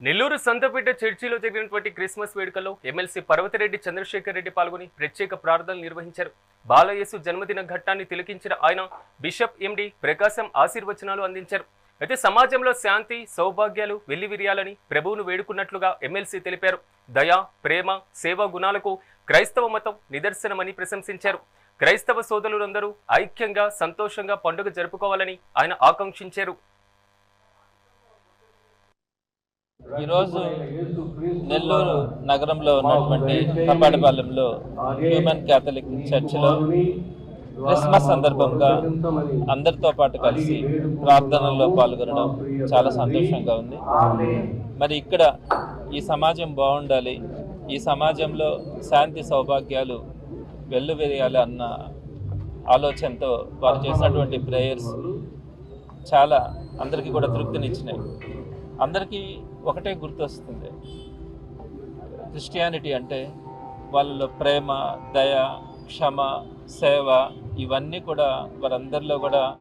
నెల్లూరు సంతపేట చర్చిలో జరిగినటువంటి క్రిస్మస్ వేడుకల్లో ఎమ్మెల్సీ పర్వతిరెడ్డి చంద్రశేఖర్ రెడ్డి పాల్గొని ప్రత్యేక ప్రార్థనలు నిర్వహించారు. బాలయేసు జన్మదిన ఘట్టాన్ని తిలకించిన ఆయన బిషప్ ఎండి ప్రకాశం ఆశీర్వచనాలు అందించారు. అయితే సమాజంలో శాంతి సౌభాగ్యాలు వెల్లివిరియాలని ప్రభువును వేడుకున్నట్లుగా ఎమ్మెల్సీ తెలిపారు. దయ ప్రేమ సేవా గుణాలకు క్రైస్తవ మతం నిదర్శనమని ప్రశంసించారు. క్రైస్తవ సోదరులందరూ ఐక్యంగా సంతోషంగా పండుగ జరుపుకోవాలని ఆయన ఆకాంక్షించారు. ఈరోజు నెల్లూరు నగరంలో ఉన్నటువంటి కపాడిపాలెంలో హ్యూమన్ క్యాథలిక్ చర్చిలో క్రిస్మస్ సందర్భంగా అందరితో పాటు కలిసి ప్రార్థనల్లో పాల్గొనడం చాలా సంతోషంగా ఉంది. మరి ఇక్కడ ఈ సమాజం బాగుండాలి, ఈ సమాజంలో శాంతి సౌభాగ్యాలు వెల్లువిరియాలి అన్న ఆలోచనతో వారు చేసినటువంటి ప్రేయర్స్ చాలా అందరికీ కూడా తృప్తినిచ్చినాయి. అందరికీ ఒకటే గుర్తొస్తుంది, క్రిస్టియానిటీ అంటే వాళ్ళలో ప్రేమ, దయ, క్షమ, సేవ ఇవన్నీ కూడా వారందరిలో కూడా